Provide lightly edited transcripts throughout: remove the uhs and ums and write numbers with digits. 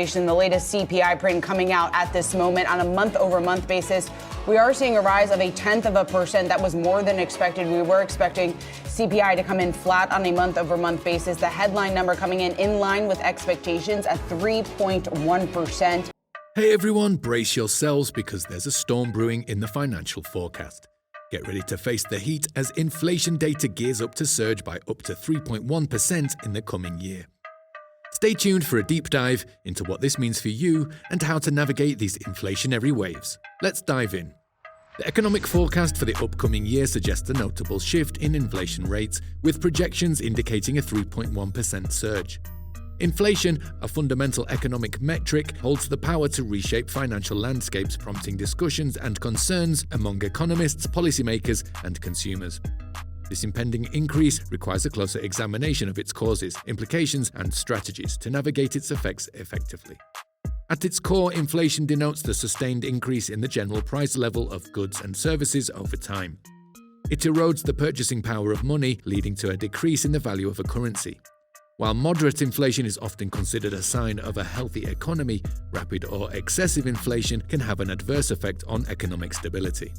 inflation, the latest CPI print coming out at this moment on a month-over-month basis. We are seeing a rise of 0.1%. That was more than expected. We were expecting CPI to come in flat on a month-over-month basis. The headline number coming in line with expectations at 3.1%. Hey everyone, brace yourselves because there's a storm brewing in the financial forecast. Get ready to face the heat as inflation data gears up to surge by up to 3.1% in the coming year. Stay tuned for a deep dive into what this means for you and how to navigate these inflationary waves. Let's dive in. The economic forecast for the upcoming year suggests a notable shift in inflation rates, with projections indicating a 3.1% surge. Inflation, a fundamental economic metric, holds the power to reshape financial landscapes, prompting discussions and concerns among economists, policymakers, and consumers. This impending increase requires a closer examination of its causes, implications, and strategies to navigate its effects effectively. At its core, inflation denotes the sustained increase in the general price level of goods and services over time. It erodes the purchasing power of money, leading to a decrease in the value of a currency. While moderate inflation is often considered a sign of a healthy economy, rapid or excessive inflation can have an adverse effect on economic stability.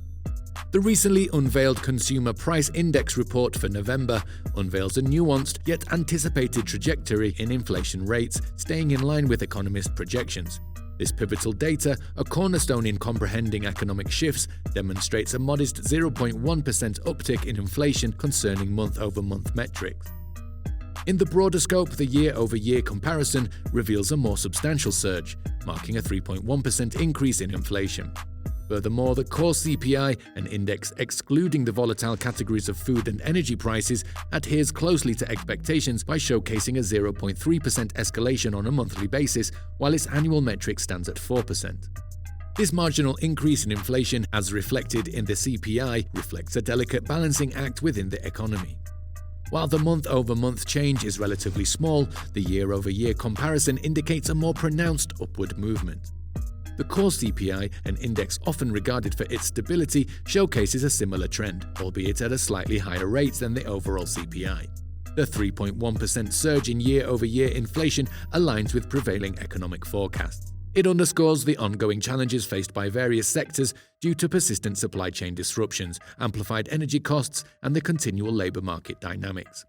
The recently unveiled Consumer Price Index report for November unveils a nuanced yet anticipated trajectory in inflation rates, staying in line with economist projections. This pivotal data, a cornerstone in comprehending economic shifts, demonstrates a modest 0.1% uptick in inflation concerning month-over-month metrics. In the broader scope, the year-over-year comparison reveals a more substantial surge, marking a 3.1% increase in inflation. Furthermore, the core CPI, an index excluding the volatile categories of food and energy prices, adheres closely to expectations by showcasing a 0.3% escalation on a monthly basis, while its annual metric stands at 4%. This marginal increase in inflation, as reflected in the CPI, reflects a delicate balancing act within the economy. While the month-over-month change is relatively small, the year-over-year comparison indicates a more pronounced upward movement. The core CPI, an index often regarded for its stability, showcases a similar trend, albeit at a slightly higher rate than the overall CPI. The 3.1% surge in year-over-year inflation aligns with prevailing economic forecasts. It underscores the ongoing challenges faced by various sectors due to persistent supply chain disruptions, amplified energy costs, and the continual labor market dynamics.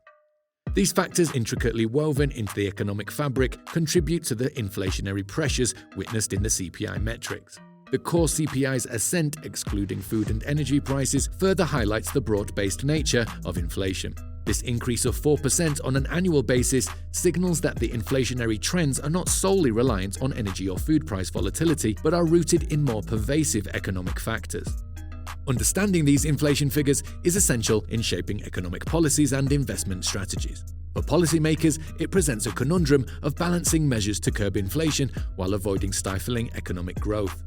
These factors, intricately woven into the economic fabric, contribute to the inflationary pressures witnessed in the CPI metrics. The core CPI's ascent, excluding food and energy prices, further highlights the broad-based nature of inflation. This increase of 4% on an annual basis signals that the inflationary trends are not solely reliant on energy or food price volatility, but are rooted in more pervasive economic factors. Understanding these inflation figures is essential in shaping economic policies and investment strategies. For policymakers, it presents a conundrum of balancing measures to curb inflation while avoiding stifling economic growth.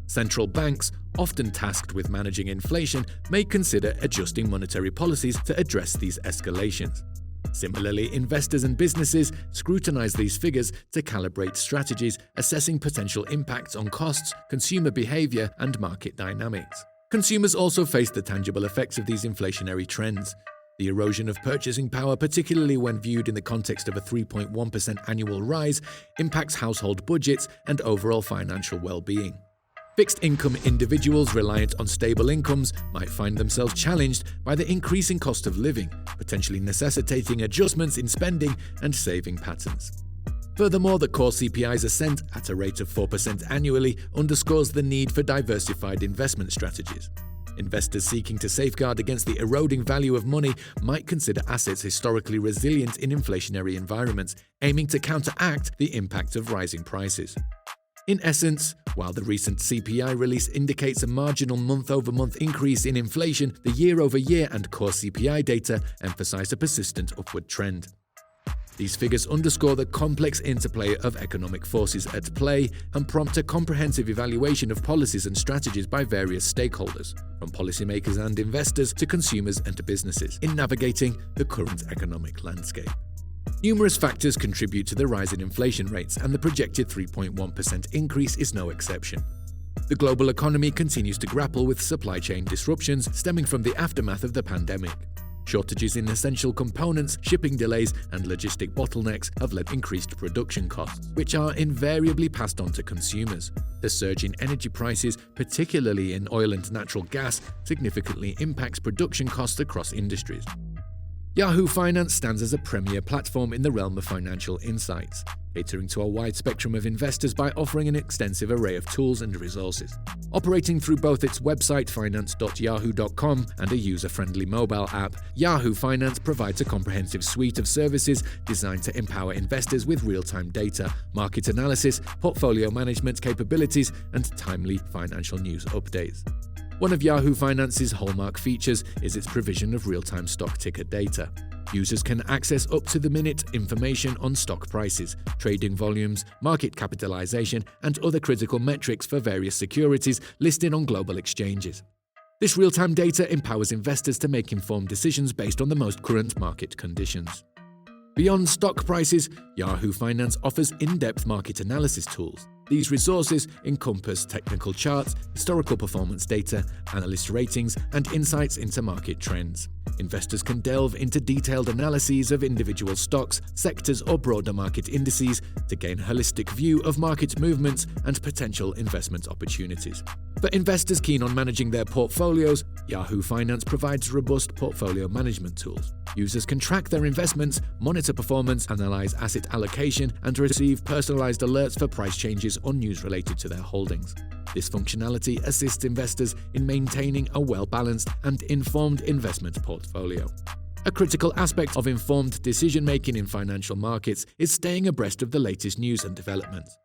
Central banks, often tasked with managing inflation, may consider adjusting monetary policies to address these escalations. Similarly, investors and businesses scrutinize these figures to calibrate strategies, assessing potential impacts on costs, consumer behavior, and market dynamics. Consumers also face the tangible effects of these inflationary trends. The erosion of purchasing power, particularly when viewed in the context of a 3.1% annual rise, impacts household budgets and overall financial well-being. Fixed-income individuals reliant on stable incomes might find themselves challenged by the increasing cost of living, potentially necessitating adjustments in spending and saving patterns. Furthermore, the core CPI's ascent at a rate of 4% annually underscores the need for diversified investment strategies. Investors seeking to safeguard against the eroding value of money might consider assets historically resilient in inflationary environments, aiming to counteract the impact of rising prices. In essence, while the recent CPI release indicates a marginal month-over-month increase in inflation, the year-over-year and core CPI data emphasize a persistent upward trend. These figures underscore the complex interplay of economic forces at play and prompt a comprehensive evaluation of policies and strategies by various stakeholders, from policymakers and investors to consumers and to businesses, in navigating the current economic landscape. Numerous factors contribute to the rise in inflation rates, and the projected 3.1% increase is no exception. The global economy continues to grapple with supply chain disruptions stemming from the aftermath of the pandemic. Shortages in essential components, shipping delays, and logistic bottlenecks have led to increased production costs, which are invariably passed on to consumers. The surge in energy prices, particularly in oil and natural gas, significantly impacts production costs across industries. Yahoo Finance stands as a premier platform in the realm of financial insights, catering to a wide spectrum of investors by offering an extensive array of tools and resources. Operating through both its website finance.yahoo.com and a user-friendly mobile app, Yahoo Finance provides a comprehensive suite of services designed to empower investors with real-time data, market analysis, portfolio management capabilities, and timely financial news updates. One of Yahoo Finance's hallmark features is its provision of real-time stock ticker data. Users can access up-to-the-minute information on stock prices, trading volumes, market capitalization, and other critical metrics for various securities listed on global exchanges. This real-time data empowers investors to make informed decisions based on the most current market conditions. Beyond stock prices, Yahoo Finance offers in-depth market analysis tools. These resources encompass technical charts, historical performance data, analyst ratings, and insights into market trends. Investors can delve into detailed analyses of individual stocks, sectors, or broader market indices to gain a holistic view of market movements and potential investment opportunities. For investors keen on managing their portfolios, Yahoo Finance provides robust portfolio management tools. Users can track their investments, monitor performance, analyze asset allocation, and receive personalized alerts for price changes or news related to their holdings. This functionality assists investors in maintaining a well-balanced and informed investment portfolio. A critical aspect of informed decision-making in financial markets is staying abreast of the latest news and developments.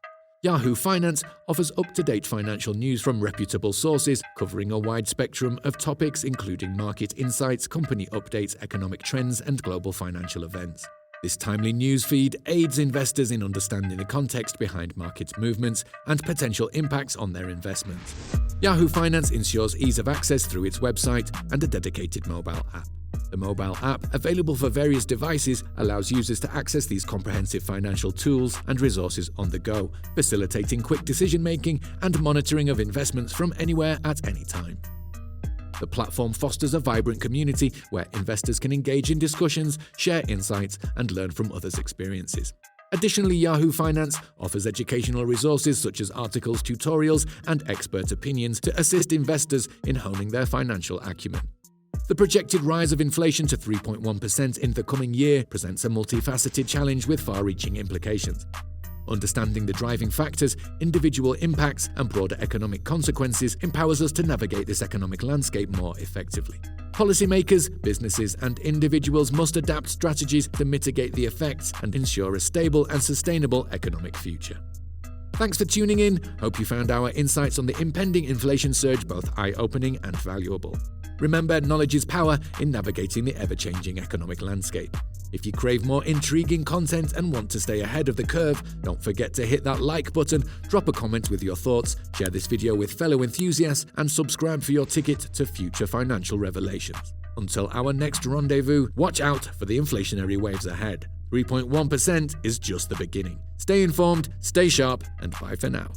Yahoo Finance offers up-to-date financial news from reputable sources, covering a wide spectrum of topics including market insights, company updates, economic trends, and global financial events. This timely news feed aids investors in understanding the context behind market movements and potential impacts on their investments. Yahoo Finance ensures ease of access through its website and a dedicated mobile app. The mobile app, available for various devices, allows users to access these comprehensive financial tools and resources on the go, facilitating quick decision-making and monitoring of investments from anywhere at any time. The platform fosters a vibrant community where investors can engage in discussions, share insights, and learn from others' experiences. Additionally, Yahoo Finance offers educational resources such as articles, tutorials, and expert opinions to assist investors in honing their financial acumen. The projected rise of inflation to 3.1% in the coming year presents a multifaceted challenge with far-reaching implications. Understanding the driving factors, individual impacts, and broader economic consequences empowers us to navigate this economic landscape more effectively. Policymakers, businesses, and individuals must adapt strategies to mitigate the effects and ensure a stable and sustainable economic future. Thanks for tuning in. Hope you found our insights on the impending inflation surge both eye-opening and valuable. Remember, knowledge is power in navigating the ever-changing economic landscape. If you crave more intriguing content and want to stay ahead of the curve, don't forget to hit that like button, drop a comment with your thoughts, share this video with fellow enthusiasts, and subscribe for your ticket to future financial revelations. Until our next rendezvous, watch out for the inflationary waves ahead. 3.1% is just the beginning. Stay informed, stay sharp, and bye for now.